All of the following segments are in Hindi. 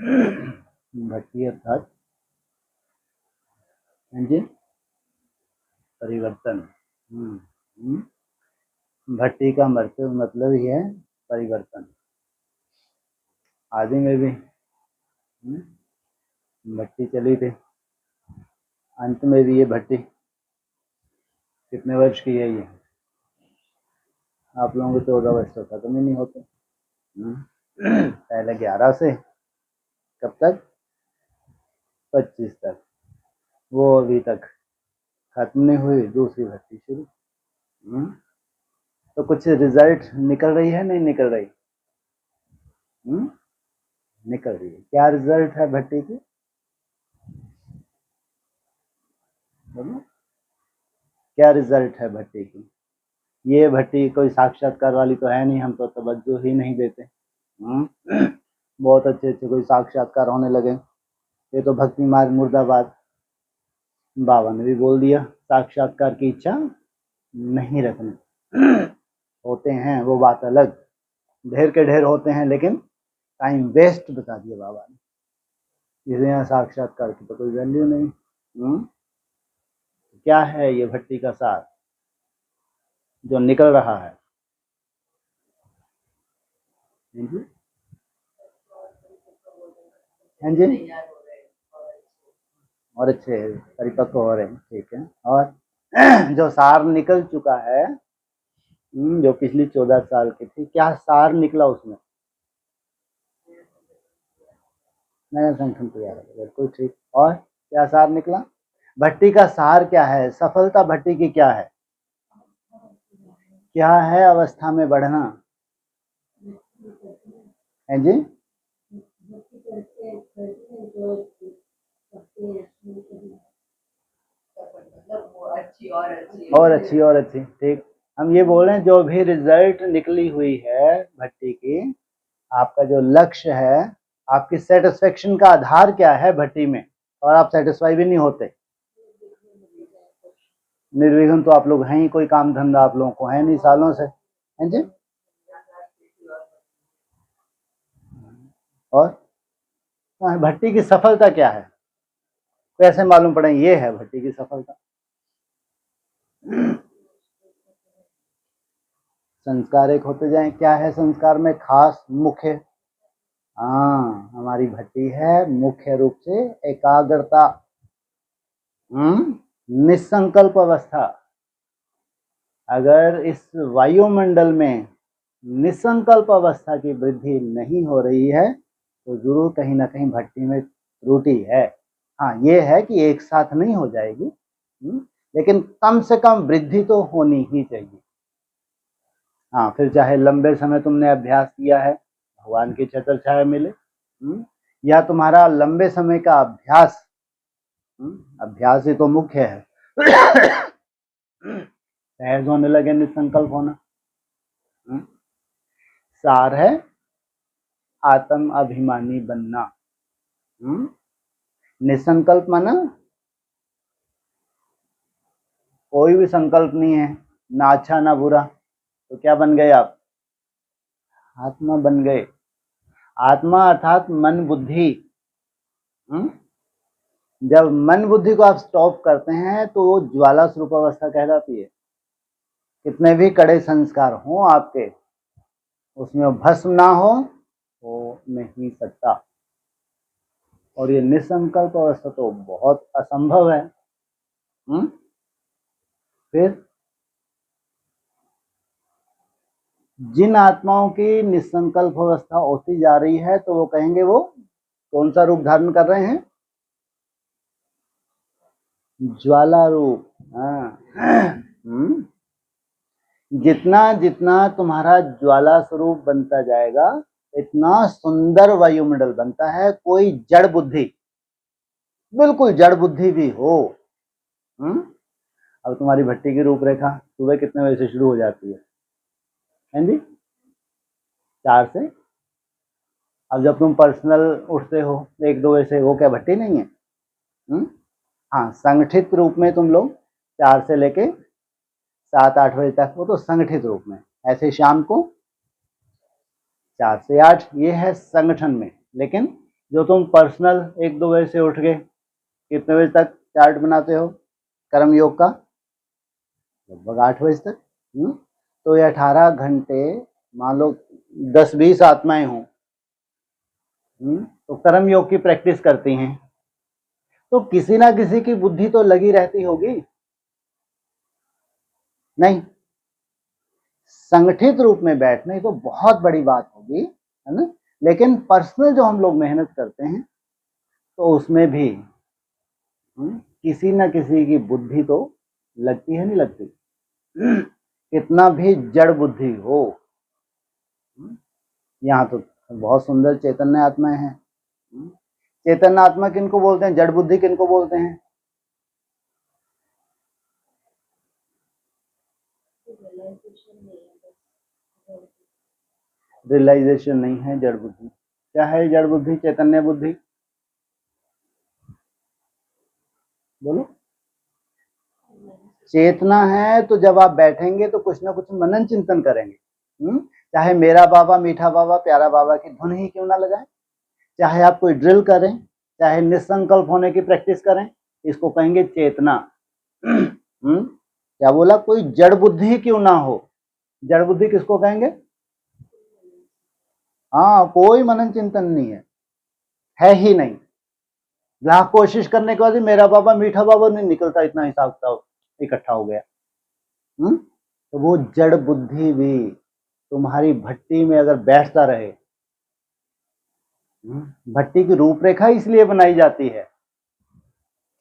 भट्टी अर्थात जी परिवर्तन। भट्टी का मतलब ही है परिवर्तन। आदि में भी भट्टी चली थी, अंत में भी ये भट्टी। कितने वर्ष की है ये? आप लोगों को 14 वर्ष तो खत्म ही नहीं होते। पहले 11 से कब तक? 25 तक। वो अभी तक खत्म नहीं हुई, दूसरी भर्ती शुरू। तो कुछ रिजल्ट निकल रही है, नहीं निकल रही? निकल रही है। क्या रिजल्ट है भट्टी की? बोलो, क्या रिजल्ट है भट्टी की? ये भट्टी कोई साक्षात्कार वाली तो है नहीं, हम तो तवज्जो ही नहीं देते। बहुत अच्छे अच्छे कोई साक्षात्कार होने लगे। ये तो भक्ति मार्ग मुर्दाबाद। बाबा ने भी बोल दिया साक्षात्कार की इच्छा नहीं रखनी। होते हैं वो बात अलग, ढेर के ढेर होते हैं, लेकिन टाइम वेस्ट बता दिया बाबा ने। इसलिए यहाँ साक्षात्कार की तो कोई वैल्यू नहीं। क्या है ये भट्टी का सार जो निकल रहा है? हाँ जी, और अच्छे परिपक्व हो रहे हैं, ठीक है। और जो सार निकल चुका है, जो पिछली 14 साल की थी, क्या सार निकला उसमें? नया संगठन तैयार है, बिल्कुल ठीक। और क्या सार निकला? भट्टी का सार क्या है? सफलता भट्टी की क्या है? क्या है? अवस्था में बढ़ना है जी। और अच्छी और अच्छी, ठीक। हम ये बोल रहे हैं जो भी रिजल्ट निकली हुई है भट्टी की, आपका जो लक्ष्य है, आपकी सेटिस्फेक्शन का आधार क्या है भट्टी में, और आप सेटिस्फाई भी नहीं होते। निर्विघ्न तो आप लोग हैं ही, कोई काम धंधा आप लोगों को है नहीं सालों से, हैं जी। और भट्टी की सफलता क्या है? कैसे मालूम पड़े ये है भट्टी की सफलता? संस्कार एक होते जाए। क्या है संस्कार में खास मुख्य? हाँ, हमारी भट्टी है मुख्य रूप से एकाग्रता, निसंकल्प अवस्था। अगर इस वायुमंडल में निसंकल्प अवस्था की वृद्धि नहीं हो रही है तो जरूर कहीं ना कहीं भट्टी में त्रुटि है। हाँ, ये है कि एक साथ नहीं हो जाएगी, लेकिन कम से कम वृद्धि तो होनी ही चाहिए। हाँ, फिर चाहे लंबे समय तुमने अभ्यास किया है, भगवान की छत्र छाया मिले, या तुम्हारा लंबे समय का अभ्यास, अभ्यास ही तो मुख्य है। सहज होने लगे, निसंकल्प होना। सार है आत्म अभिमानी बनना। निसंकल्प माना कोई भी संकल्प नहीं है, ना अच्छा ना बुरा, तो क्या बन गए आप? आत्मा बन गए। आत्मा अर्थात मन बुद्धि। जब मन बुद्धि को आप स्टॉप करते हैं तो वो ज्वाला स्वरूप अवस्था कहलाती है। कितने भी कड़े संस्कार हों आपके, उसमें वो भस्म ना हो नहीं सकता। और ये निसंकल्प अवस्था तो बहुत असंभव है। फिर जिन आत्माओं की निसंकल्प अवस्था होती जा रही है तो वो कहेंगे वो कौन सा रूप धारण कर रहे हैं? ज्वाला रूप। जितना जितना तुम्हारा ज्वाला स्वरूप बनता जाएगा, इतना सुंदर वायुमंडल बनता है। कोई जड़ बुद्धि, बिल्कुल जड़ बुद्धि भी हो। अब तुम्हारी भट्टी की रूपरेखा सुबह कितने बजे से शुरू हो जाती है जी? 4 से। अब जब तुम पर्सनल उठते हो 1-2 बजे से, वो क्या भट्टी नहीं है? हाँ, संगठित रूप में तुम लोग 4 से लेके 7-8 बजे तक, वो तो संगठित रूप में। ऐसे शाम को 4 से 8, ये है संगठन में। लेकिन जो तुम पर्सनल 1-2 बजे से उठ के कितने बजे तक चार्ट बनाते हो कर्म योग का? लगभग 8 बजे तक। तो ये 18 घंटे मान लो 10-20 आत्माएं हों, तो कर्म योग की प्रैक्टिस करती हैं, तो किसी ना किसी की बुद्धि तो लगी रहती होगी, नहीं? संगठित रूप में बैठने तो बहुत बड़ी बात होगी, है ना? लेकिन पर्सनल जो हम लोग मेहनत करते हैं तो उसमें भी किसी ना किसी की बुद्धि तो लगती है, नहीं लगती? कितना भी जड़ बुद्धि हो, यहाँ तो बहुत सुंदर चैतन्य आत्माएं हैं। चैतन्य आत्मा किनको बोलते हैं? जड़ बुद्धि किनको बोलते हैं? रियलाइजेशन नहीं है जड़ बुद्धि। क्या है जड़ बुद्धि, चैतन्य बुद्धि? बोलो। चेतना है तो जब आप बैठेंगे तो कुछ ना कुछ मनन चिंतन करेंगे। चाहे मेरा बाबा, मीठा बाबा, प्यारा बाबा की धुन ही क्यों ना लगाएं, चाहे आप कोई ड्रिल करें, चाहे निसंकल्प होने की प्रैक्टिस करें, इसको कहेंगे चेतना। क्या बोला? कोई जड़ बुद्धि क्यों ना हो। जड़ बुद्धि किसको कहेंगे? हाँ, कोई मनन चिंतन नहीं है ही नहीं। लाख कोशिश करने के बाद भी मेरा बाबा, मीठा बाबा नहीं निकलता, इतना हिसाब किताब इकट्ठा हो गया। तो वो जड़ बुद्धि भी तुम्हारी भट्टी में अगर बैठता रहे, भट्टी की रूपरेखा इसलिए बनाई जाती है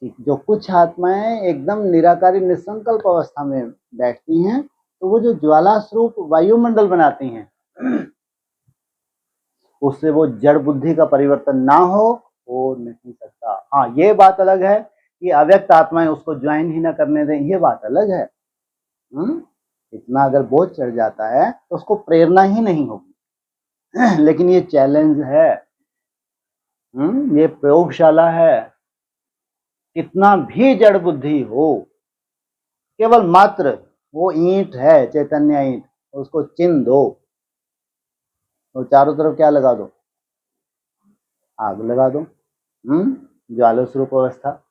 कि जो कुछ आत्माएं एकदम निराकारी निसंकल्प अवस्था में बैठती हैं, तो वो जो ज्वाला स्वरूप वायुमंडल बनाती हैं, उससे वो जड़ बुद्धि का परिवर्तन ना हो नहीं सकता। हाँ, ये बात अलग है कि अव्यक्त आत्माएं उसको ज्वाइन ही ना करने दें, ये बात अलग है। इतना अगर बोझ चढ़ जाता है तो उसको प्रेरणा ही नहीं होगी। लेकिन ये चैलेंज है, ये प्रयोगशाला है। कितना भी जड़ बुद्धि हो, केवल मात्र वो ईंट है, चैतन्य ईंट, उसको चिन दो, तो चारों तरफ क्या लगा दो? आग लगा दो। ज्वाला स्वरूप अवस्था,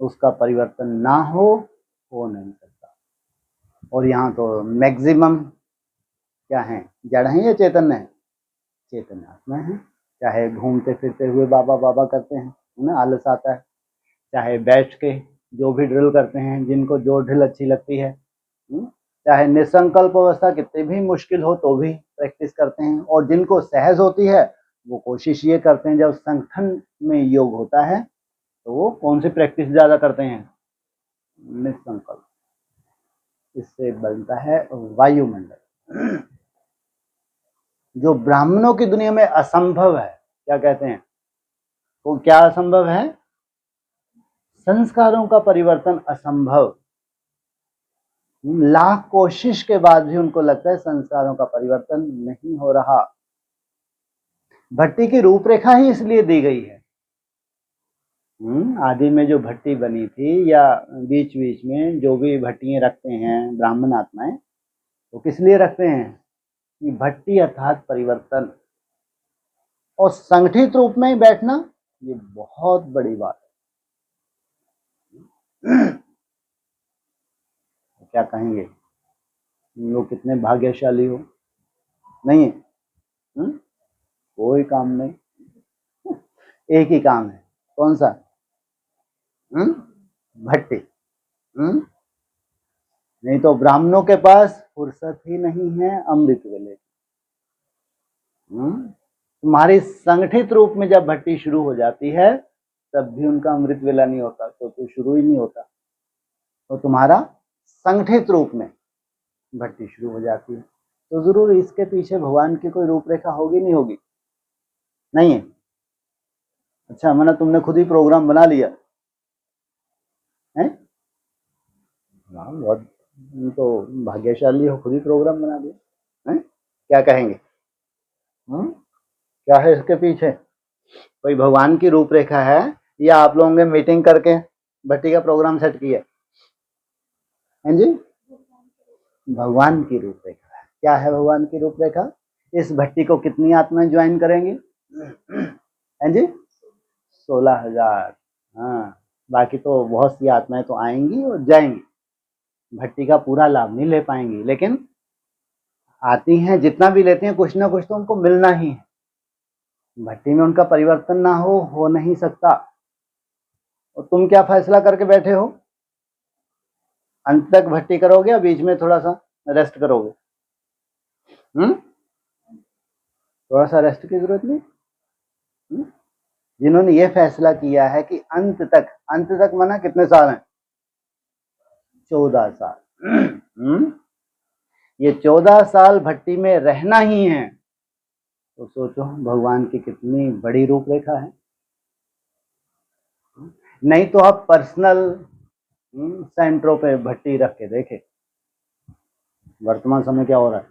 उसका परिवर्तन ना हो नहीं सकता। और यहाँ तो मैक्सिमम क्या है? जड़ है या चैतन्य है? चैतन्य आत्मा है। चाहे घूमते फिरते हुए बाबा बाबा करते हैं, ना आलस आता है, चाहे बैठ के जो भी ड्रिल करते हैं, जिनको जो ड्रिल अच्छी लगती है, चाहे निसंकल्प अवस्था कितनी भी मुश्किल हो तो भी प्रैक्टिस करते हैं, और जिनको सहज होती है वो कोशिश ये करते हैं, जब संगठन में योग होता है तो वो कौन सी प्रैक्टिस ज़्यादा करते हैं? निसंकल्प। इससे बनता है वायुमंडल, जो ब्राह्मणों की दुनिया में असंभव है। क्या कहते हैं? वो क्या असंभव है? संस्कारों का परिवर्तन असंभव। लाख कोशिश के बाद भी उनको लगता है संस्कारों का परिवर्तन नहीं हो रहा। भट्टी की रूपरेखा ही इसलिए दी गई है। आदि में जो भट्टी बनी थी, या बीच बीच में जो भी भट्टियां रखते हैं ब्राह्मण आत्माएं, तो किस लिए रखते हैं? कि भट्टी अर्थात परिवर्तन, और संगठित रूप में ही बैठना ये बहुत बड़ी बात है। क्या कहेंगे? लोग कितने भाग्यशाली हो, नहीं है? कोई काम नहीं, एक ही काम है। कौन सा? भट्टी। नहीं तो ब्राह्मणों के पास फुर्सत ही नहीं है अमृत वेले की। तुम्हारी संगठित रूप में जब भट्टी शुरू हो जाती है तब भी उनका अमृत वेला नहीं होता, तो शुरू ही नहीं होता। तो तुम्हारा संगठित रूप में भट्टी शुरू हो जाती है, तो जरूर इसके पीछे भगवान की कोई रूपरेखा होगी, नहीं होगी? नहीं है? अच्छा, मैंने तुमने खुद ही प्रोग्राम बना लिया है? बहुत तो भाग्यशाली हो, खुद ही प्रोग्राम बना दिया है। क्या कहेंगे? क्या है इसके पीछे? कोई भगवान की रूपरेखा है, या आप लोगों ने मीटिंग करके भट्टी का प्रोग्राम सेट किया है? जी, भगवान की रूपरेखा है। क्या है भगवान की रूपरेखा? इस भट्टी को कितनी आत्माएं ज्वाइन करेंगी? हैं जी, 16,000। हाँ, बाकी तो बहुत सी आत्माएं तो आएंगी और जाएंगी, भट्टी का पूरा लाभ नहीं ले पाएंगी, लेकिन आती हैं, जितना भी लेते हैं कुछ ना कुछ तो उनको मिलना ही है। भट्टी में उनका परिवर्तन ना हो नहीं सकता। और तुम क्या फैसला करके बैठे हो, अंत तक भट्टी करोगे या बीच में थोड़ा सा रेस्ट करोगे? थोड़ा सा रेस्ट की जरूरत नहीं? जिन्होंने ये फैसला किया है कि अंत तक माना कितने साल हैं? 14 साल। ये 14 साल भट्टी में रहना ही है, तो सोचो भगवान की कितनी बड़ी रूपरेखा है। नहीं तो आप पर्सनल सेंटरों पे भट्टी रख के देखे, वर्तमान समय क्या हो रहा है।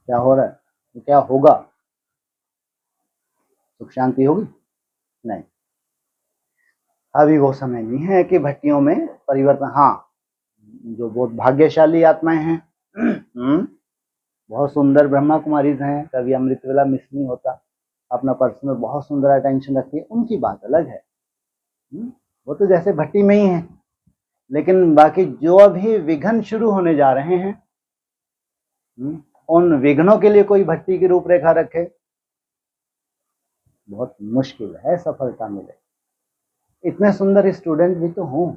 क्या हो रहा है, तो क्या होगा? सुख शांति होगी? नहीं, अभी वो समय नहीं है कि भट्टियों में परिवर्तन। हाँ, जो बहुत भाग्यशाली आत्माएं हैं, बहुत सुंदर ब्रह्मा कुमारीज हैं, कभी अमृत वेला मिस नहीं होता, अपना पर्सनल बहुत सुंदर अटेंशन रखती है, उनकी बात अलग है। वो तो जैसे भट्टी में ही है, लेकिन बाकी जो अभी विघ्न शुरू होने जा रहे हैं, उन विघ्नों के लिए कोई भट्टी की रूपरेखा रखे, बहुत मुश्किल है सफलता मिले। इतने सुंदर स्टूडेंट भी तो हों,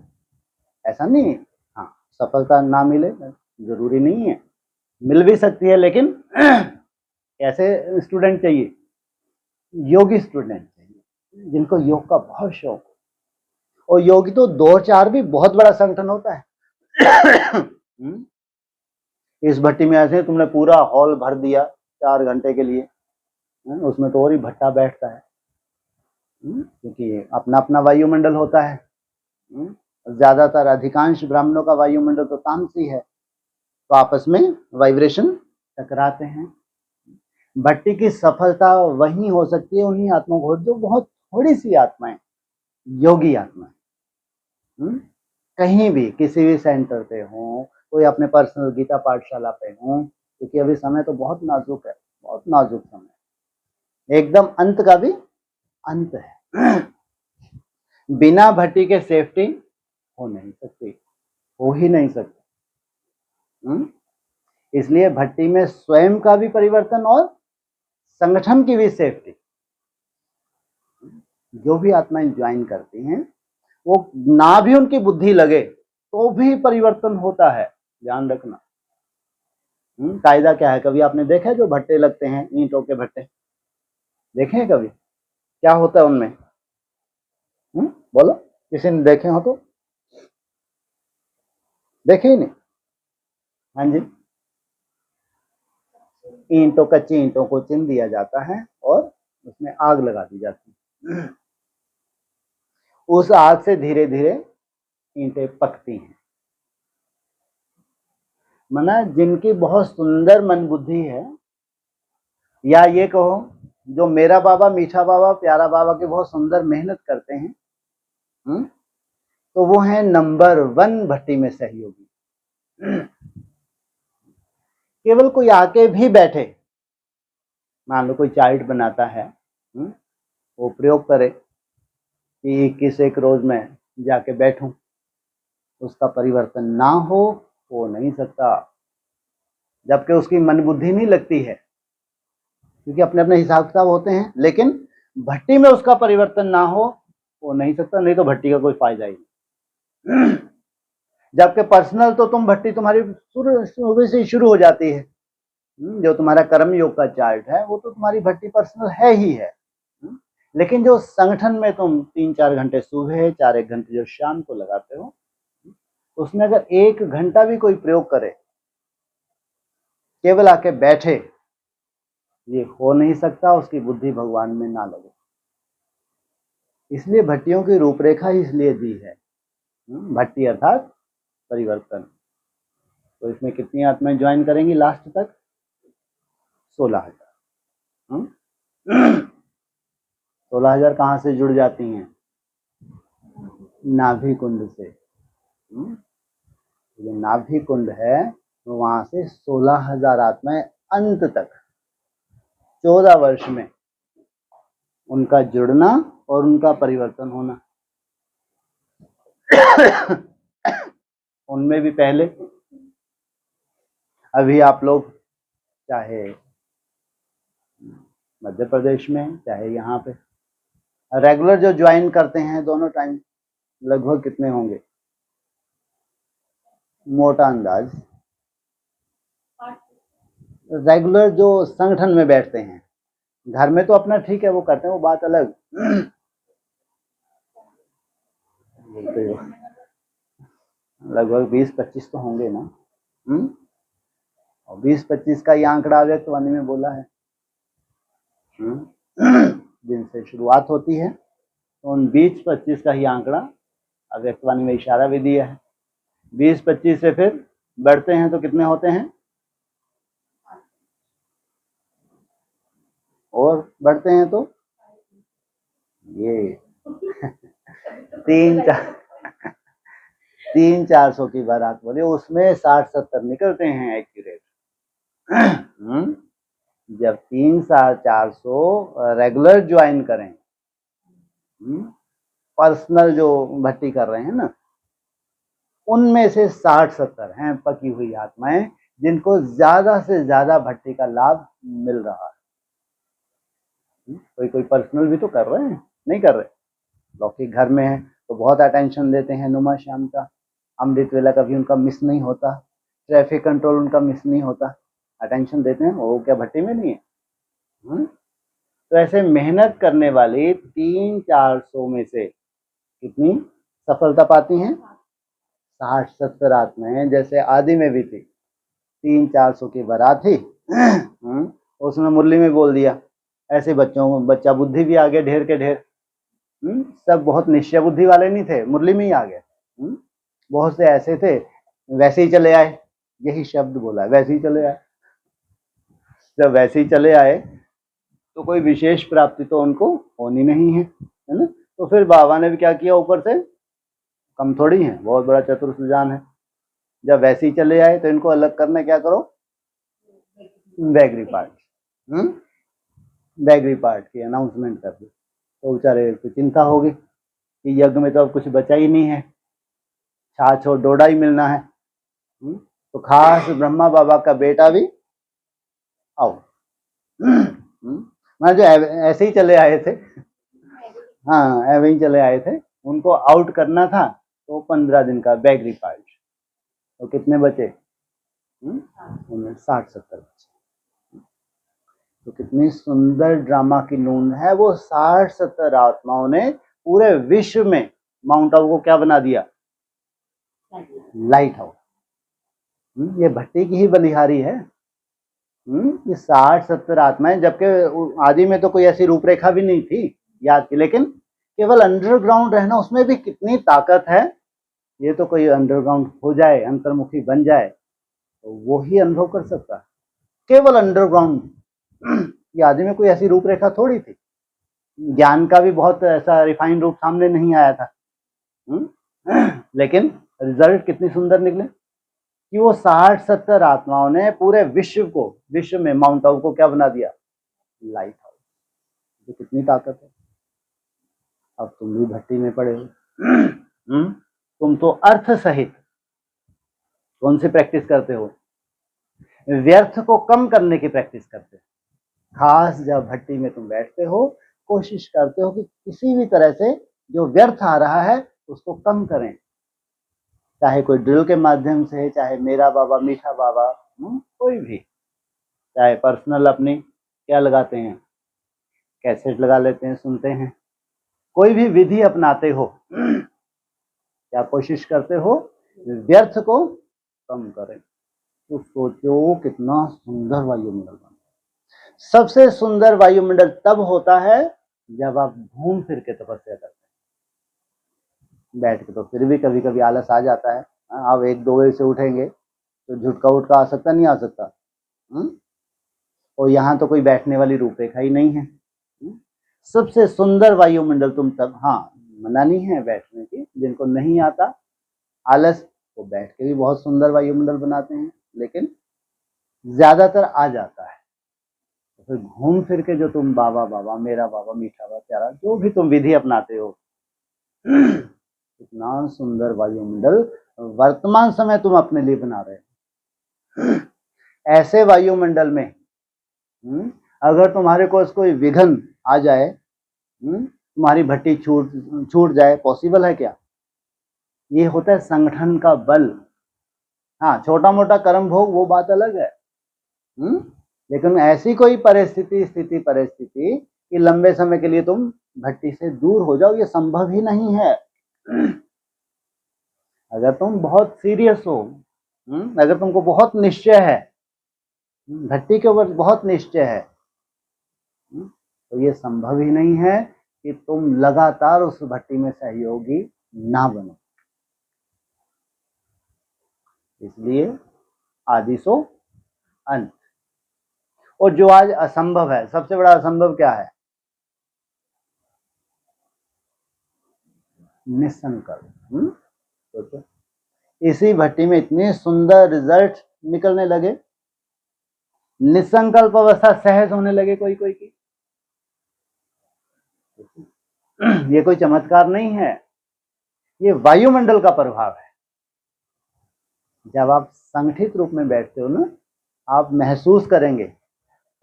ऐसा नहीं। हाँ, सफलता ना मिले जरूरी नहीं है, मिल भी सकती है, लेकिन कैसे स्टूडेंट चाहिए? योगी स्टूडेंट चाहिए, जिनको योग का बहुत शौक हो। और योगी तो 2-4 भी बहुत बड़ा संगठन होता है। इस भट्टी में ऐसे तुमने पूरा हॉल भर दिया 4 घंटे के लिए, उसमें तो और ही भट्टा बैठता है, क्योंकि अपना अपना वायुमंडल होता है। ज्यादातर अधिकांश ब्राह्मणों का वायुमंडल तो तामसी है, तो आपस में वाइब्रेशन टकराते हैं। भट्टी की सफलता वही हो सकती है उन्हीं आत्माओं को जो बहुत थोड़ी सी आत्माएं, योगी आत्माएं, कहीं भी किसी भी सेंटर पे हो, कोई अपने पर्सनल गीता पाठशाला पे हो, क्योंकि अभी समय तो बहुत नाजुक है, बहुत नाजुक समय, एकदम अंत का भी अंत है। बिना भट्टी के सेफ्टी हो नहीं सकती, हो ही नहीं सकती। इसलिए भट्टी में स्वयं का भी परिवर्तन और संगठन की भी सेफ्टी। जो भी आत्माएं ज्वाइन करती हैं, वो ना भी उनकी बुद्धि लगे तो भी परिवर्तन होता है, ध्यान रखना। कायदा क्या है? कभी आपने देखा है जो भट्टे लगते हैं, ईंटों के भट्टे देखे हैं कभी? क्या होता है उनमें? बोलो, किसी ने देखे हो तो? देखे ही नहीं? हाँ जी, ईंटों, कच्ची ईंटों को चिन दिया जाता है और उसमें आग लगा दी जाती है। उस आग से धीरे धीरे ईंटें पकती हैं। मना जिनकी बहुत सुंदर मन बुद्धि है, या ये कहो जो मेरा बाबा, मीठा बाबा, प्यारा बाबा की बहुत सुंदर मेहनत करते हैं, तो वो हैं नंबर 1 भट्टी में सहयोगी। केवल कोई आके भी बैठे, मान लो कोई चार्ट बनाता है, वो प्रयोग करे कि 21 रोज में जाके बैठूं, उसका परिवर्तन ना हो नहीं सकता, जबकि उसकी मन बुद्धि नहीं लगती है, क्योंकि अपने अपने हिसाब किताब होते हैं, लेकिन भट्टी में उसका परिवर्तन ना हो नहीं सकता, नहीं तो भट्टी का कोई फायदा ही नहीं। जबकि पर्सनल तो तुम भट्टी तुम्हारी सुबह से शुरू हो जाती है, जो तुम्हारा कर्म योग का चार्ट है वो तो तुम्हारी भट्टी पर्सनल है ही है। लेकिन जो संगठन में तुम 3-4 घंटे सुबह, 4-1 घंटे जो शाम को लगाते हो, उसमें अगर 1 घंटा भी कोई प्रयोग करे, केवल आके बैठे, ये हो नहीं सकता, उसकी बुद्धि भगवान में ना लगे। इसलिए भट्टियों की रूपरेखा इसलिए दी है, भट्टी अर्थात परिवर्तन। तो इसमें कितनी आत्माएं ज्वाइन करेंगी लास्ट तक? 16,000। 16,000 कहाँ से जुड़ जाती हैं? नाभि कुंड से। जो नाभि कुंड है, तो वहां से 16,000 आत्माएं अंत तक 14 वर्ष में उनका जुड़ना और उनका परिवर्तन होना। उनमें भी पहले, अभी आप लोग चाहे मध्य प्रदेश में चाहे यहाँ पे रेगुलर जो ज्वाइन करते हैं दोनों टाइम, लगभग कितने होंगे? मोटा अंदाज रेगुलर जो संगठन में बैठते हैं, घर में तो अपना ठीक है वो करते हैं, वो बात अलग। लगभग 20-25 तो होंगे ना। और 20-25 का ये आंकड़ा अव्यक्तवाणी में बोला है। जिनसे शुरुआत होती है तो उन 20-25 का ही आंकड़ा अव्यक्तवाणी में इशारा भी दिया है। 20-25 से फिर बढ़ते हैं तो कितने होते हैं? और बढ़ते हैं तो ये 300-400 की बारात बोले, उसमें 60-70 निकलते हैं एक्यूरेट। जब 300-400 रेगुलर ज्वाइन करें, पर्सनल जो भर्ती कर रहे हैं ना, उनमें से 60-70 हैं पकी हुई आत्माएं जिनको ज्यादा से ज्यादा भट्टी का लाभ मिल रहा है। कोई पर्सनल भी तो कर रहे हैं, नहीं कर रहे? लौकिक घर में है तो बहुत अटेंशन देते हैं नुमा श्याम का, अमृत वेला कभी उनका मिस नहीं होता, ट्रैफिक कंट्रोल उनका मिस नहीं होता, अटेंशन देते हैं। वो क्या भट्टी में नहीं है? तो ऐसे मेहनत करने वाली 300-400 में से कितनी सफलता पाती हैं? 60-70 आत्माएं। जैसे आदि में भी थी 300-400 की बारात थी, उसमें मुरली में बोल दिया, ऐसे बच्चा बुद्धि भी आ गए ढेर के ढेर। सब बहुत निश्चय बुद्धि वाले नहीं थे, मुरली में ही आ गए। बहुत से ऐसे थे वैसे ही चले आए, यही शब्द बोला, वैसे ही चले आए। जब वैसे ही चले आए तो कोई विशेष प्राप्ति तो उनको होनी नहीं है ना। तो फिर बाबा ने भी क्या किया, ऊपर से कम थोड़ी है, बहुत बड़ा चतुर सुजान है। जब वैसे ही चले आए तो इनको अलग करना, क्या करो, बैगरी पार्ट, बैगरी पार्ट की अनाउंसमेंट कर दी। तो बेचारे को चिंता होगी कि यज्ञ में तो अब कुछ बचा ही नहीं है, छाछ और डोडा ही मिलना है। तो खास ब्रह्मा बाबा का बेटा भी आओ, मैं जो ऐसे ही चले आए थे, हाँ ऐसे ही चले आए थे, उनको आउट करना था। तो 15 दिन का बैगरी पार्ट। तो कितने बचे? 60-70 बचे। तो कितनी सुंदर ड्रामा की नून है। वो 60-70 आत्माओं ने पूरे विश्व में माउंट आबू को क्या बना दिया? Light house. ये भट्टी की ही बलिहारी है। ये 60-70 आत्माएं, जबकि आदि में तो कोई ऐसी रूपरेखा भी नहीं थी याद की, लेकिन केवल अंडरग्राउंड रहना, उसमें भी कितनी ताकत है। ये तो कोई अंडरग्राउंड हो जाए, अंतर्मुखी बन जाए तो वो ही अनुभव कर सकता है, केवल अंडरग्राउंड। ये आदि में कोई ऐसी रूपरेखा थोड़ी थी, ज्ञान का भी बहुत ऐसा रिफाइंड रूप सामने नहीं आया था। लेकिन रिजल्ट कितनी सुंदर निकले कि वो 60-70 आत्माओं ने पूरे विश्व में माउंट आबू को क्या बना दिया? Light house. तो कितनी ताकत है। अब तुम भी भट्टी में पड़े हो। तुम तो अर्थ सहित कौन सी प्रैक्टिस करते हो? व्यर्थ को कम करने की प्रैक्टिस करते हो। खास जब भट्टी में तुम बैठते हो, कोशिश करते हो कि किसी भी तरह से जो व्यर्थ आ रहा है उसको कम करें, चाहे कोई ड्रिल के माध्यम से, चाहे मेरा बाबा मीठा बाबा, कोई भी, चाहे पर्सनल अपनी क्या लगाते हैं, कैसेट लगा लेते हैं, सुनते हैं, कोई भी विधि अपनाते हो, क्या कोशिश करते हो? व्यर्थ को कम करें। तो सोचो कितना सुंदर वायुमंडल बना। सबसे सुंदर वायुमंडल तब होता है जब आप घूम फिर के तपस्या करते हैं। बैठ के तो फिर भी कभी कभी आलस आ जाता है। आप 1-2 बजे से उठेंगे तो झुटका उठका आ सकता, नहीं आ सकता? और यहाँ तो कोई बैठने वाली रूपरेखा ही नहीं है। सबसे सुंदर वायुमंडल तुम तब, हाँ मना नहीं है बैठने की, जिनको नहीं आता आलस, वो बैठ के भी बहुत सुंदर वायुमंडल बनाते हैं, लेकिन ज्यादातर आ जाता है। फिर घूम फिर के जो तुम बाबा बाबा, मेरा बाबा, मीठा बाबा, प्यारा, जो भी तुम विधि अपनाते हो, इतना सुंदर वायुमंडल वर्तमान समय तुम अपने लिए बना रहे हो। ऐसे वायुमंडल में अगर तुम्हारे को कोई विघ्न आ जाए, तुम्हारी भट्टी छूट जाए, पॉसिबल है क्या? ये होता है संगठन का बल। हाँ, छोटा मोटा कर्म भोग वो बात अलग है, लेकिन ऐसी कोई परिस्थिति कि लंबे समय के लिए तुम भट्टी से दूर हो जाओ, ये संभव ही नहीं है। अगर तुम बहुत सीरियस हो, अगर तुमको बहुत निश्चय है, भट्टी के ऊपर बहुत निश्चय है, तो ये संभव ही नहीं है कि तुम लगातार उस भट्टी में सहयोगी ना बनो। इसलिए आदि सो अंत। और जो आज असंभव है, सबसे बड़ा असंभव क्या है? निसंकल्प। सोचो, इसी भट्टी में इतने सुंदर रिजल्ट निकलने लगे, निसंकल्प अवस्था सहज होने लगे कोई कोई की। ये कोई चमत्कार नहीं है, ये वायुमंडल का प्रभाव है। जब आप संगठित रूप में बैठते हो ना, आप महसूस करेंगे।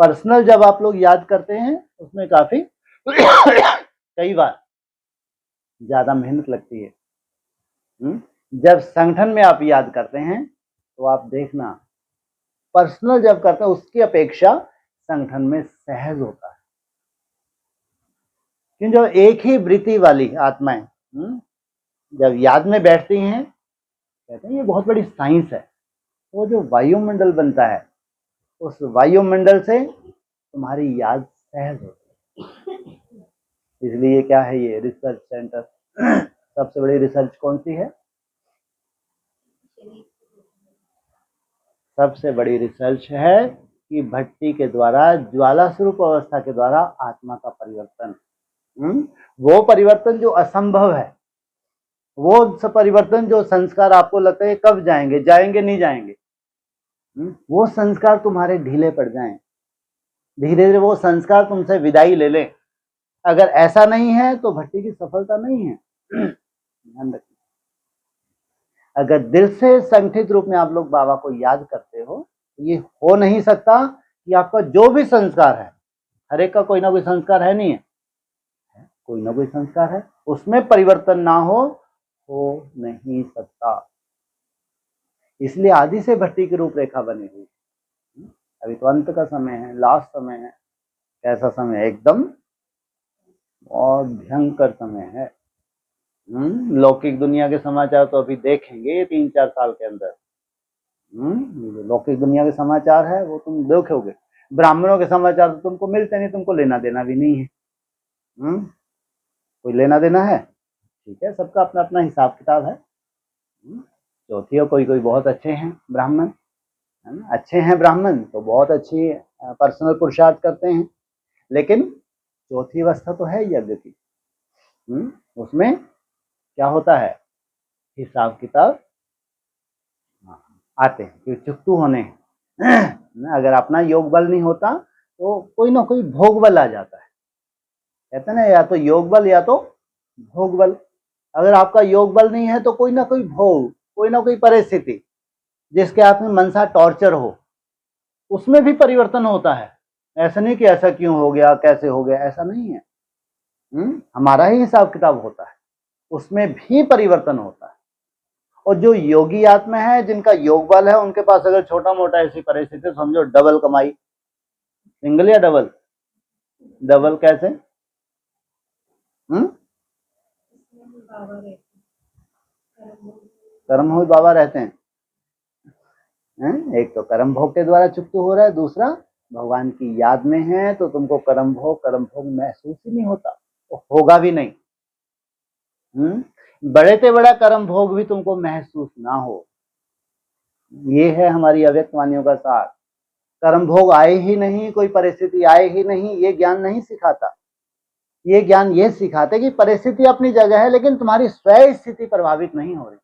पर्सनल जब आप लोग याद करते हैं, उसमें काफी कई बार ज्यादा मेहनत लगती है। जब संगठन में आप याद करते हैं, तो आप देखना, पर्सनल जब करते हैं उसकी अपेक्षा संगठन में सहज होता है। क्योंकि जो एक ही वृत्ति वाली आत्माएं जब याद में बैठती हैं, कहते हैं ये बहुत बड़ी साइंस है। वो जो वायुमंडल बनता है, उस वायुमंडल से तुम्हारी याद सहज होती है। इसलिए क्या है ये रिसर्च सेंटर, सबसे बड़ी रिसर्च कौन सी है? सबसे बड़ी रिसर्च है कि भट्टी के द्वारा, ज्वाला स्वरूप अवस्था के द्वारा आत्मा का परिवर्तन, वो परिवर्तन जो असंभव है, वो परिवर्तन जो संस्कार आपको लगता है कब जाएंगे, नहीं जाएंगे, वो संस्कार तुम्हारे ढीले पड़ जाएं, धीरे धीरे वो संस्कार तुमसे विदाई ले ले। अगर ऐसा नहीं है तो भट्टी की सफलता नहीं है। ध्यान रखिए, अगर दिल से संगठित रूप में आप लोग बाबा को याद करते हो, तो ये हो नहीं सकता कि आपका जो भी संस्कार है, हर एक का कोई ना कोई संस्कार है, नहीं है, कोई ना कोई संस्कार है, उसमें परिवर्तन ना हो नहीं सकता। इसलिए आदि से भट्टी की रूपरेखा बनी हुई। अभी तो अंत का समय है, लास्ट समय है। कैसा समय है? एकदम और भयंकर समय है। लौकिक दुनिया के समाचार तो अभी देखेंगे 3-4 साल के अंदर। लौकिक दुनिया के समाचार है वो तुम देखोगे, ब्राह्मणों के समाचार तो तुमको मिलते नहीं, तुमको लेना देना भी नहीं है। कोई लेना देना है? ठीक है, सबका अपना अपना हिसाब किताब है। चौथी, कोई कोई बहुत अच्छे हैं ब्राह्मण, है ना, अच्छे हैं ब्राह्मण तो बहुत अच्छी पर्सनल पुरुषार्थ करते हैं, लेकिन चौथी अवस्था तो है यज्ञ की। उसमें क्या होता है? हिसाब किताब आते हैं, क्योंकि चुकतू होने हैं। अगर अपना योग बल नहीं होता तो कोई ना कोई भोग बल आ जाता है। कहते हैं ना, या तो योग बल या तो भोग बल। अगर आपका योग बल नहीं है तो कोई ना कोई भोग, कोई ना कोई परिस्थिति जिसके आप में मनसा टॉर्चर हो, उसमें भी परिवर्तन होता है। ऐसा नहीं कि ऐसा क्यों हो गया, कैसे हो गया, ऐसा नहीं है। हमारा ही हिसाब किताब होता है, उसमें भी परिवर्तन होता है। और जो योगी आत्मा है, जिनका योग बल है, उनके पास अगर छोटा मोटा ऐसी परिस्थिति, समझो डबल कमाई, सिंगल या डबल? डबल कैसे? कर्म भोग बाबा रहते हैं। एक तो कर्म भोग के द्वारा चुकतू हो रहा है, दूसरा भगवान की याद में है, तो तुमको कर्म भोग महसूस ही नहीं होता, तो होगा भी नहीं। बड़े से बड़ा कर्म भोग भी तुमको महसूस ना हो, ये है हमारी अव्यक्त वाणियों का सार। कर्म भोग आए ही नहीं, कोई परिस्थिति आए ही नहीं, ये ज्ञान नहीं सिखाता। ये ज्ञान ये सिखाते कि परिस्थिति अपनी जगह है, लेकिन तुम्हारी स्वयं स्थिति प्रभावित नहीं हो रही।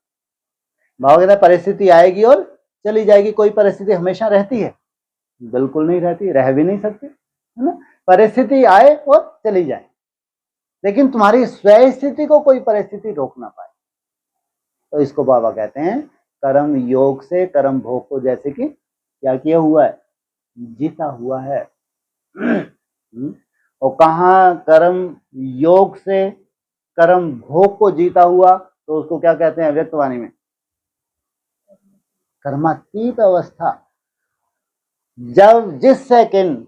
भाव कहता है परिस्थिति आएगी और चली जाएगी। कोई परिस्थिति हमेशा रहती है? बिल्कुल नहीं रहती, रह भी नहीं सकती। है ना। परिस्थिति आए और चली जाए, लेकिन तुम्हारी स्वयं स्थिति को कोई परिस्थिति रोक ना पाए। तो इसको बाबा कहते हैं कर्म योग से कर्म भोग को जैसे कि क्या किया हुआ है, जीता हुआ है। और कहाँ कर्म योग से कर्म भोग को जीता हुआ, तो उसको क्या कहते हैं व्यक्त वाणी में, कर्मातीत अवस्था। जब जिस सेकंड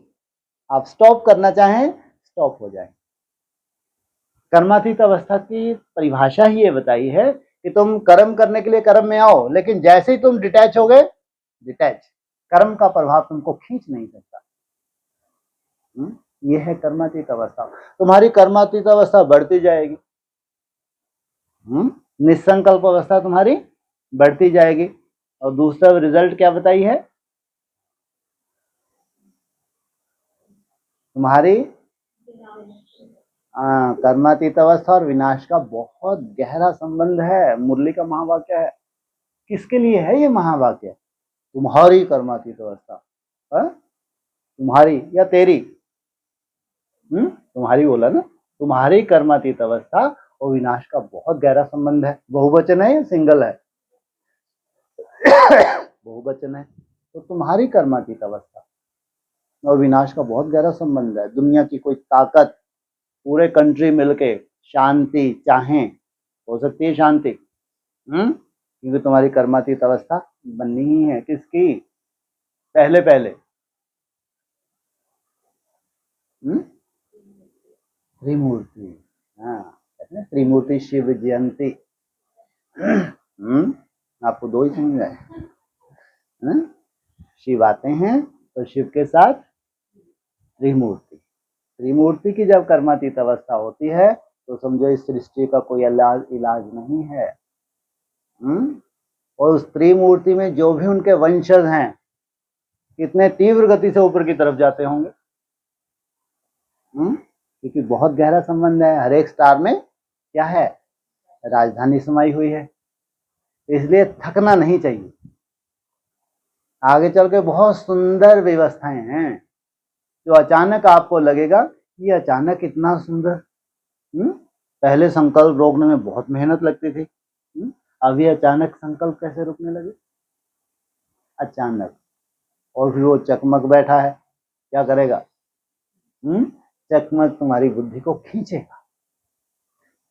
आप स्टॉप करना चाहें स्टॉप हो जाए। कर्मातीत अवस्था की परिभाषा ही ये बताई है कि तुम कर्म करने के लिए कर्म में आओ, लेकिन जैसे ही तुम डिटैच हो गए, डिटैच, कर्म का प्रभाव तुमको खींच नहीं सकता। ये है कर्मातीत अवस्था। तुम्हारी कर्मातीत अवस्था बढ़ती जाएगी, निसंकल्प अवस्था तुम्हारी बढ़ती जाएगी। और दूसरा रिजल्ट क्या बताई है, तुम्हारी कर्मातीत अवस्था और विनाश का बहुत गहरा संबंध है। मुरली का महावाक्य है। किसके लिए है ये महावाक्य, तुम्हारी कर्मातीत अवस्था, तुम्हारी या तेरी, तुम्हारी बोला ना, तुम्हारी कर्मातीत अवस्था और विनाश का बहुत गहरा संबंध है। बहुवचन है या सिंगल है, बहुवचन है। तो तुम्हारी कर्मातीत अवस्था और विनाश का बहुत गहरा संबंध है। दुनिया की कोई ताकत, पूरे कंट्री मिलके शांति चाहें, हो सकती है शांति, क्योंकि तुम्हारी कर्मातीत अवस्था बननी ही है। किसकी, पहले पहले त्रिमूर्ति, त्रिमूर्ति शिव जयंती। आपको दो ही समझ आए, शिव आते हैं तो शिव के साथ त्रिमूर्ति। त्रिमूर्ति की जब कर्मातीत अवस्था होती है तो समझो इस सृष्टि का कोई इलाज नहीं है। और उस त्रिमूर्ति में जो भी उनके वंशज हैं कितने तीव्र गति से ऊपर की तरफ जाते होंगे, क्योंकि बहुत गहरा संबंध है। हर एक स्टार में क्या है, राजधानी समाई हुई है, इसलिए थकना नहीं चाहिए। आगे चल के बहुत सुंदर व्यवस्थाएं हैं जो अचानक आपको लगेगा ये अचानक इतना सुंदर। पहले संकल्प रोकने में बहुत मेहनत लगती थी, अभी अचानक संकल्प कैसे रुकने लगे, अचानक। और फिर वो चकमक बैठा है, क्या करेगा, चकमक तुम्हारी बुद्धि को खींचेगा,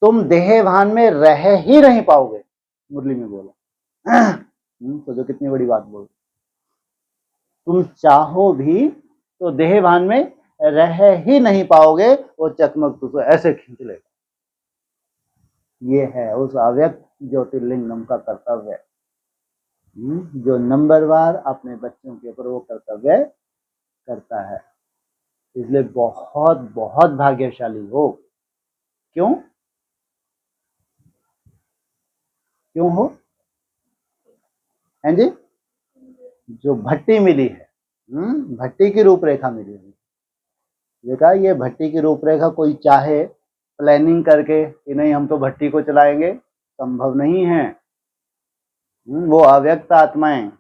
तुम देहभान में रह ही नहीं पाओगे। मुरली में बोला, तो जो कितनी बड़ी बात बोल, तुम चाहो भी तो देहभान में रह ही नहीं पाओगे, वो चकमक तुझको ऐसे खींच लेगा। ये है उस अव्यक्त ज्योतिर्लिंगम का कर्तव्य, जो नंबरवार अपने बच्चों के ऊपर वो कर्तव्य करता है। इसलिए बहुत बहुत भाग्यशाली हो। क्यों क्यों हो, हैं जी, जो भट्टी मिली है, भट्टी की रूपरेखा मिली है। देखा, ये भट्टी की रूपरेखा कोई चाहे प्लानिंग करके कि नहीं हम तो भट्टी को चलाएंगे, संभव नहीं है। वो अव्यक्त आत्माएं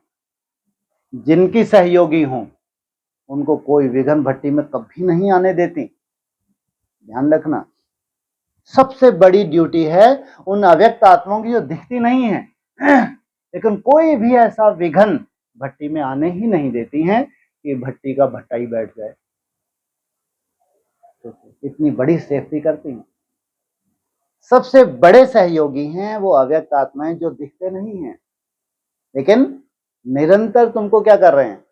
जिनकी सहयोगी हों उनको कोई विघ्न भट्टी में कभी नहीं आने देती। ध्यान रखना, सबसे बड़ी ड्यूटी है उन अव्यक्त आत्माओं की जो दिखती नहीं है, लेकिन कोई भी ऐसा विघ्न भट्टी में आने ही नहीं देती हैं कि भट्टी का भट्टा ही बैठ जाए। तो इतनी बड़ी सेफ्टी करती हैं। सबसे बड़े सहयोगी हैं वो अव्यक्त आत्माएं जो दिखते नहीं हैं, लेकिन निरंतर तुमको क्या कर रहे हैं,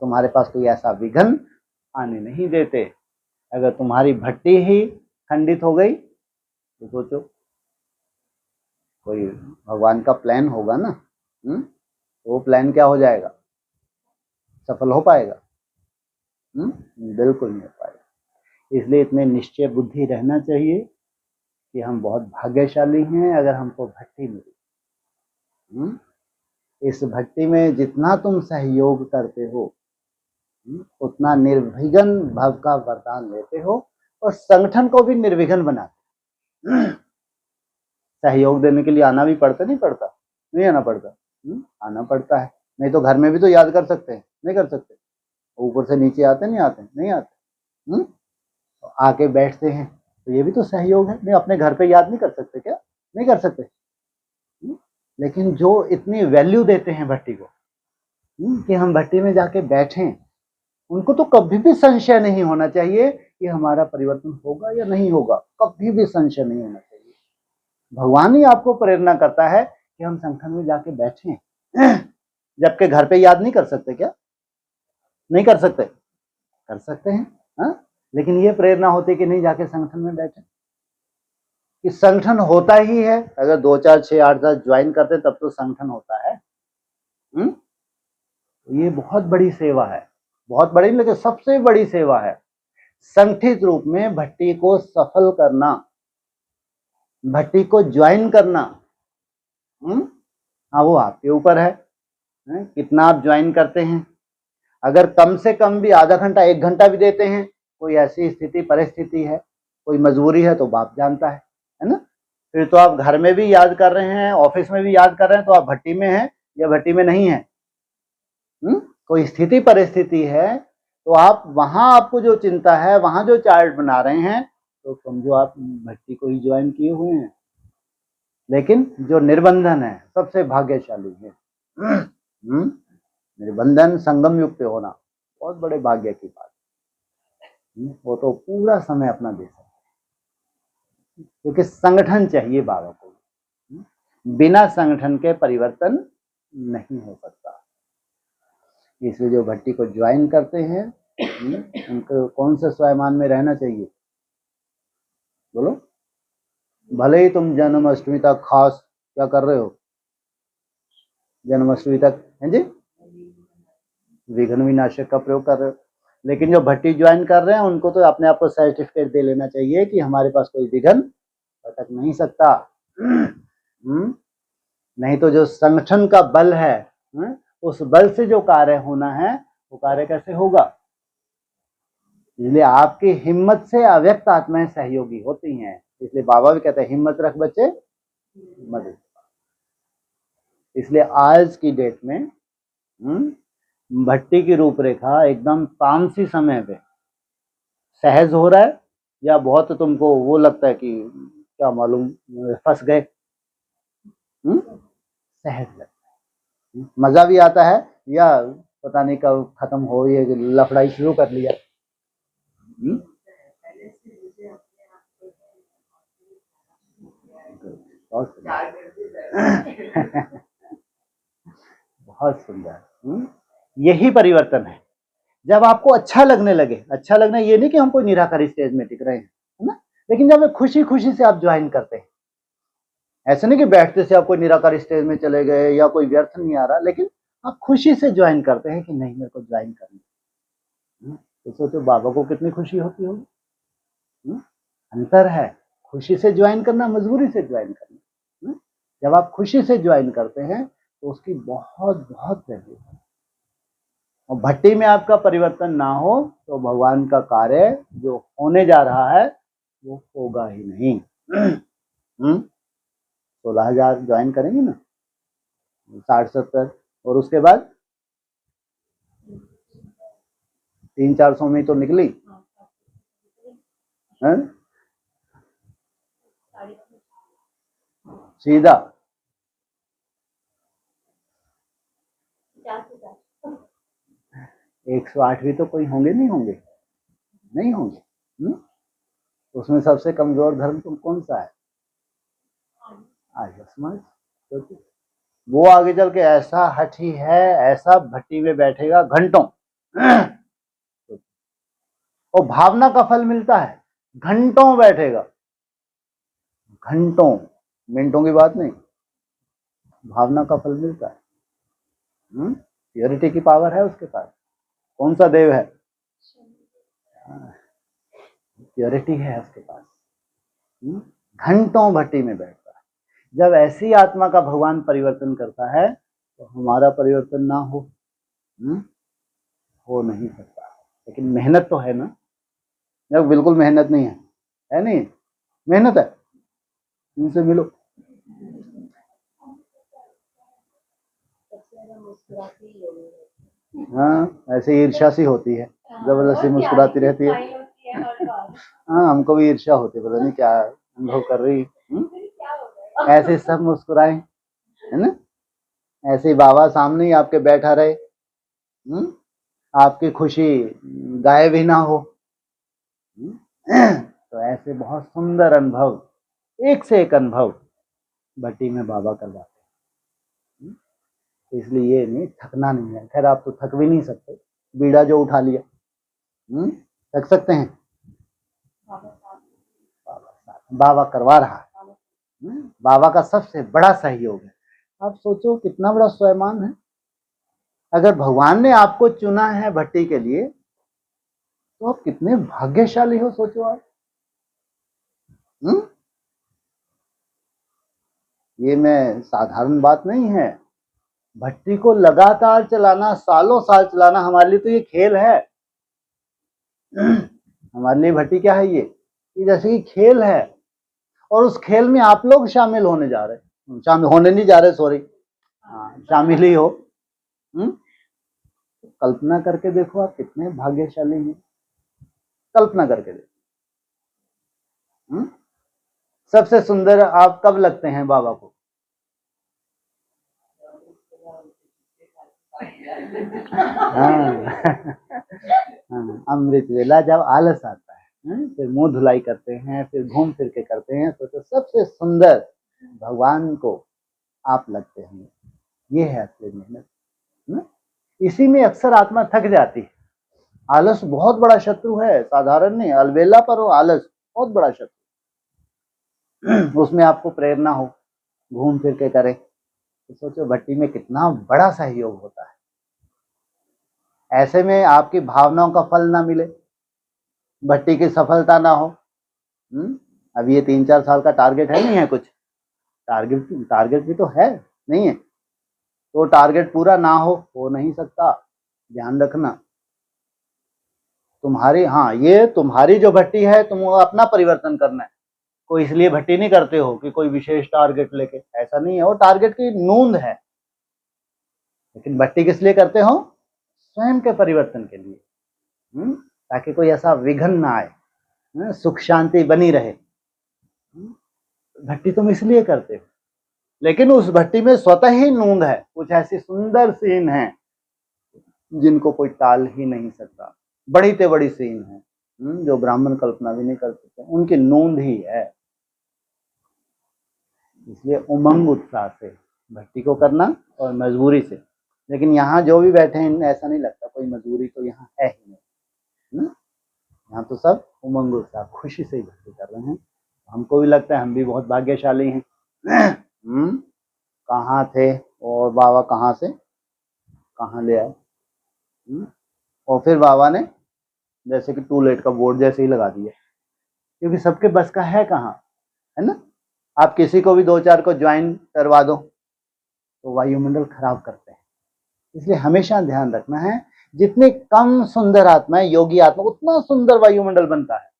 तुम्हारे पास कोई ऐसा विघ्न आने नहीं देते। अगर तुम्हारी भट्टी ही खंडित हो गई तो सोचो, कोई भगवान का प्लान होगा ना, तो वो प्लान क्या हो जाएगा, सफल हो पाएगा? बिल्कुल नहीं हो पाएगा। इसलिए इतने निश्चय बुद्धि रहना चाहिए कि हम बहुत भाग्यशाली हैं अगर हमको भट्टी मिली। इस भट्टी में जितना तुम सहयोग करते हो उतना निर्विघ्न भव का वरदान लेते हो और संगठन को भी निर्विघ्न बनाते। सहयोग देने के लिए आना भी पड़ता, नहीं पड़ता, नहीं आना पड़ता, आना पड़ता है। नहीं तो घर में भी तो याद कर सकते हैं, नहीं कर सकते, ऊपर से नीचे आते नहीं आते, नहीं आते। तो आके बैठते हैं, तो ये भी तो सहयोग है। नहीं अपने घर पे याद नहीं कर सकते क्या? नहीं कर सकते। लेकिन जो इतनी वैल्यू देते हैं भट्टी को, कि हम भट्टी में जाके बैठें, उनको तो कभी भी संशय नहीं होना चाहिए कि हमारा परिवर्तन होगा या नहीं होगा, कभी भी संशय नहीं होना चाहिए। भगवान ही आपको प्रेरणा करता है कि हम संगठन में जाके बैठें, जबकि घर पे याद नहीं कर सकते क्या? नहीं कर सकते? कर सकते हैं। हाँ, लेकिन ये प्रेरणा होती है कि नहीं जाके संगठन में बैठे, कि संगठन होता ही है। अगर 2 4 6 8 10 ज्वाइन करते तब तो संगठन होता है। ये बहुत बड़ी सेवा है, बहुत बड़ी लेकिन सबसे बड़ी सेवा है। संगठित रूप में भट्टी को सफल करना, भट्टी को ज्वाइन करना। हाँ, वो आपके ऊपर है, कितना आप ज्वाइन करते हैं। अगर कम से कम भी आधा घंटा 1 घंटा भी देते हैं, कोई ऐसी स्थिति परिस्थिति है, कोई मजबूरी है, तो बाप जानता है ना। फिर तो आप घर में भी याद कर रहे हैं, ऑफिस में भी याद कर रहे हैं, तो आप भट्टी में हैं या भट्टी में नहीं है। कोई स्थिति परिस्थिति है तो आप वहां, आपको जो चिंता है, वहां जो चार्ट बना रहे हैं, तो समझो आप भट्टी को ही ज्वाइन किए हुए हैं। लेकिन जो निर्बंधन है सबसे भाग्यशाली है। निर्बंधन संगम युग पे होना बहुत बड़े भाग्य की बात। वो तो पूरा समय अपना दे सकते हैं, क्योंकि संगठन चाहिए बाबा को। बिना संगठन के परिवर्तन नहीं हो सकता। इसलिए जो भट्टी को ज्वाइन करते हैं, उनको कौन से स्वयमान में रहना चाहिए? बोलो। भले ही तुम जन्माष्टमी तक खास क्या कर रहे हो, जन्माष्टमी तक है जी विघ्न विनाशक का प्रयोग कर रहे हो, लेकिन जो भट्टी ज्वाइन कर रहे हैं उनको तो अपने आप को सर्टिफिकेट दे लेना चाहिए कि हमारे पास कोई विघ्न अटक नहीं सकता। नहीं तो जो संगठन का बल है, उस बल से जो कार्य होना है वो कार्य कैसे होगा? इसलिए आपकी हिम्मत से अव्यक्त आत्माएं सहयोगी होती हैं। इसलिए बाबा भी कहते हैं हिम्मत रख बच्चे, मदद। इसलिए आज की डेट में भट्टी की रूपरेखा एकदम तामसी समय पे सहज हो रहा है, या बहुत तुमको वो लगता है कि क्या मालूम फंस गए? सहज लगता है, मजा भी आता है, या पता नहीं कब खत्म हो, ये लफड़ाई शुरू कर लिया। बहुत सुंदर। यही परिवर्तन है। जब आपको अच्छा लगने लगे, अच्छा लगना ये नहीं कि हम कोई निराकारी स्टेज में टिक रहे हैं, है ना, लेकिन जब खुशी खुशी से आप ज्वाइन करते हैं, ऐसे नहीं कि बैठते से आप कोई निराकारी स्टेज में चले गए या कोई व्यर्थ नहीं आ रहा, लेकिन आप खुशी से ज्वाइन करते हैं कि नहीं मेरे को ज्वाइन करना। तो सोचो बाबा को कितनी खुशी होती होगी। अंतर है खुशी से ज्वाइन करना, मजबूरी से ज्वाइन करना। जब आप खुशी से ज्वाइन करते हैं तो उसकी बहुत बहुत वैल्यू है। और भट्टी में आपका परिवर्तन ना हो तो भगवान का कार्य जो होने जा रहा है वो होगा ही नहीं। 16,000 ज्वाइन करेंगे ना, 60-70, और उसके बाद 300-400 में तो निकली है सीधा। 108 भी तो कोई होंगे, नहीं होंगे, नहीं होंगे। उसमें सबसे कमजोर धर्म तुम कौन सा है? आर्य समाज। वो आगे चल के ऐसा हठी है, ऐसा भट्टी में बैठेगा घंटों, और भावना का फल मिलता है, घंटों बैठेगा, घंटों, मिनटों की बात नहीं, भावना का फल मिलता है। प्योरिटी की पावर है उसके पास। कौन सा देव है? प्योरिटी है उसके पास। घंटों भट्टी में बैठता है। जब ऐसी आत्मा का भगवान परिवर्तन करता है तो हमारा परिवर्तन ना हो नहीं सकता। लेकिन मेहनत तो है ना, जब बिल्कुल मेहनत नहीं है नहीं, मेहनत है। इनसे मिलो। हाँ, ऐसे ईर्ष्या सी होती है, जबरदस्ती मुस्कुराती रहती है। हाँ, हमको भी ईर्ष्या होती है, पता नहीं क्या अनुभव कर रही। ऐसे सब मुस्कुराए, है ना, ऐसे ही बाबा सामने ही आपके बैठा रहे, आपकी खुशी गायब ही ना हो। तो ऐसे बहुत सुंदर अनुभव, एक से एक अनुभव भट्टी में बाबा करवाते हैं। इसलिए ये नहीं, थकना नहीं है। खैर आप तो थक भी नहीं सकते, बीड़ा जो उठा लिया, थक सकते हैं? बाबा करवा रहा है। बाबा का सबसे बड़ा सहयोग है। आप सोचो कितना बड़ा स्वयमान है। अगर भगवान ने आपको चुना है भट्टी के लिए, तो आप कितने भाग्यशाली हो, सोचो आप। ये मैं साधारण बात नहीं है। भट्टी को लगातार चलाना, सालों साल चलाना हमारे लिए तो ये खेल है। हमारे लिए भट्टी क्या है, ये जैसे कि खेल है। और उस खेल में आप लोग शामिल होने जा रहे, शामिल होने नहीं जा रहे, सॉरी, शामिल ही हो। कल्पना करके देखो आप कितने भाग्यशाली हैं। कल्पना करके देखो। सबसे सुंदर आप कब लगते हैं बाबा को? अमृत वेला जब आलस आता है, फिर मुंह धुलाई करते हैं, फिर घूम फिर के करते हैं, तो सबसे सुंदर भगवान को आप लगते हैं। ये है असली मेहनत। इसी में अक्सर आत्मा थक जाती है। आलस बहुत बड़ा शत्रु है, साधारण नहीं। अलबेला पर वो आलस बहुत बड़ा शत्रु। उसमें आपको प्रेरणा हो, घूम फिर के करे, तो सोचो भट्टी में कितना बड़ा सहयोग होता है। ऐसे में आपकी भावनाओं का फल ना मिले, भट्टी की सफलता ना हो। अब ये 3-4 साल का टारगेट है, नहीं है कुछ टारगेट भी तो है, नहीं है? तो टारगेट पूरा ना हो नहीं सकता। ध्यान रखना, तुम्हारी, हाँ, ये तुम्हारी जो भट्टी है, तुम अपना परिवर्तन करना है। कोई इसलिए भट्टी नहीं करते हो कि कोई विशेष टारगेट लेके, ऐसा नहीं है। वो टारगेट की नूंद है, लेकिन भट्टी किस लिए करते हो? स्वयं के परिवर्तन के लिए, ताकि कोई ऐसा विघ्न ना आए, सुख शांति बनी रहे। भट्टी तुम इसलिए करते हो, लेकिन उस भट्टी में स्वतः ही नूंद है। कुछ ऐसी सुंदर सीन है जिनको कोई टाल ही नहीं सकता। बड़ी से बड़ी सीन है, जो ब्राह्मण कल्पना भी नहीं कर सकते, उनकी नूंद ही है। इसलिए उमंग उत्साह से भक्ति को करना, और मजबूरी से। लेकिन यहाँ जो भी बैठे हैं, ऐसा नहीं लगता कोई मजबूरी तो यहाँ है ही नहीं। यहाँ तो सब उमंग उत्साह, खुशी से ही भक्ति कर रहे हैं। हमको भी लगता है हम भी बहुत भाग्यशाली हैं। कहाँ थे और बाबा कहाँ से कहाँ ले आए। और फिर बाबा ने जैसे कि टूलेट का बोर्ड जैसे ही लगा दिया, क्योंकि सबके बस का है कहाँ, है ना। आप किसी को भी 2-4 को ज्वाइन करवा दो तो वायुमंडल खराब करते हैं। इसलिए हमेशा ध्यान रखना है, जितनी कम सुंदर आत्मा है, योगी आत्मा, उतना सुंदर वायुमंडल बनता है।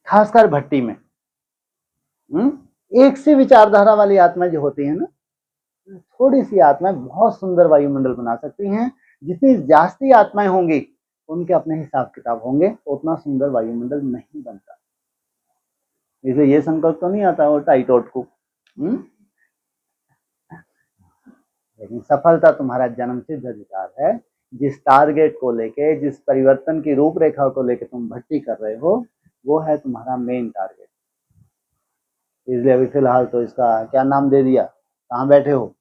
खासकर भट्टी में एक सी विचारधारा वाली आत्मा जो होती है ना, थोड़ी सी आत्माएं बहुत सुंदर वायुमंडल बना सकती हैं। जितनी जास्ती आत्माएं होंगी, उनके अपने हिसाब किताब होंगे, तो उतना सुंदर वायुमंडल नहीं बनता। इसे ये संकल्प तो नहीं आता वो टाइटोट को। लेकिन सफलता तुम्हारा जन्म सिद्ध अधिकार है। जिस टारगेट को लेके, जिस परिवर्तन की रूपरेखा को लेके तुम भट्टी कर रहे हो, वो है तुम्हारा मेन टारगेट। इसलिए अभी फिलहाल तो इसका क्या नाम दे दिया? कहाँ बैठे हो?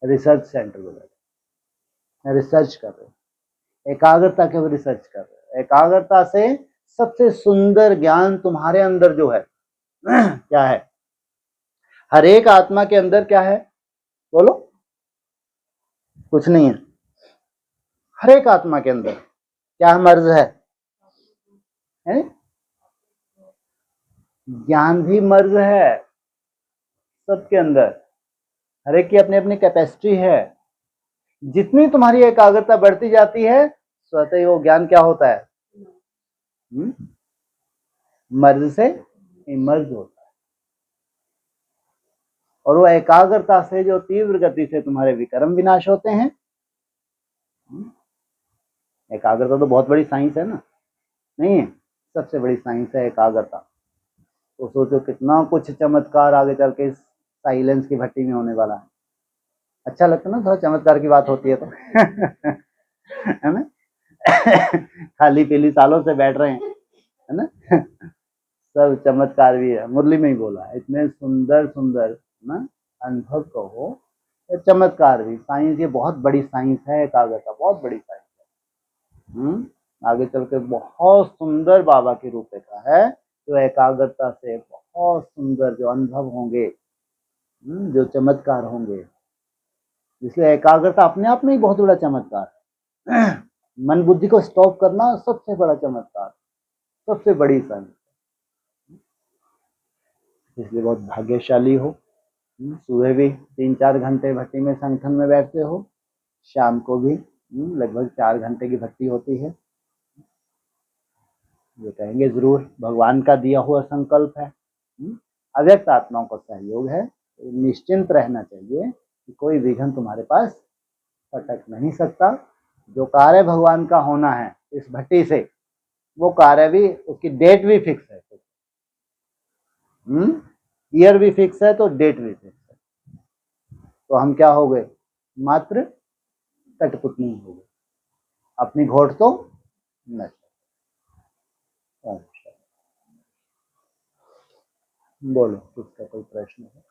रिसर्च सेंटर में बैठे, रिसर्च कर रहे हो, एकाग्रता के रिसर्च कर रहे हो। एकाग्रता से सबसे सुंदर ज्ञान तुम्हारे अंदर जो है क्या है? हर एक आत्मा के अंदर क्या है? बोलो। कुछ नहीं है। हर एक आत्मा के अंदर क्या मर्ज है? ज्ञान भी मर्ज है सबके अंदर। हर एक की अपनी अपनी कैपेसिटी है। जितनी तुम्हारी एकाग्रता बढ़ती जाती है, स्वतः ही वो ज्ञान क्या होता है? मर्ज से इमर्ज होता और वो एकाग्रता से जो तीव्र गति से तुम्हारे विकर्म विनाश होते हैं। एकाग्रता तो बहुत बड़ी साइंस है ना, नहीं है? सबसे बड़ी साइंस है एकाग्रता। तो सोचो कितना कुछ चमत्कार आगे चल के इस साइलेंस की भट्टी में होने वाला है। अच्छा लगता है ना थोड़ा चमत्कार की बात होती है तो है ना? खाली पीली सालों से बैठ रहे हैं, है ना? सब चमत्कार भी है, मुरली में ही बोला, इतने सुंदर सुंदर ना अनुभव कहो, चमत्कार भी। साइंस ये बहुत बड़ी साइंस है, एकाग्रता बहुत बड़ी साइंस है। आगे चल के बहुत सुंदर बाबा की रूपरेखा है, जो एकाग्रता से बहुत सुंदर जो अनुभव होंगे, जो चमत्कार होंगे। इसलिए एकाग्रता अपने आप में ही बहुत बड़ा चमत्कार है। मन बुद्धि को स्टॉप करना सबसे बड़ा चमत्कार, सबसे बड़ी साइंस। इसलिए बहुत भाग्यशाली हो। सुबह भी 3-4 घंटे भट्टी में संगठन में बैठते हो, शाम को भी लगभग 4 घंटे की भट्टी होती है। ये कहेंगे जरूर भगवान का दिया हुआ संकल्प है। अव्यक्त आत्माओं का सहयोग है, तो निश्चिंत रहना चाहिए कि कोई विघ्न तुम्हारे पास फटक नहीं सकता। जो कार्य भगवान का होना है इस भट्टी से, वो कार्य भी, उसकी डेट भी फिक्स है। ईयर भी फिक्स है तो डेट भी फिक्स है। तो हम क्या हो गए? मात्र कठपुतली हो गए, अपनी घोट तो नष्ट। अच्छा, बोलो, उसका कोई प्रश्न है?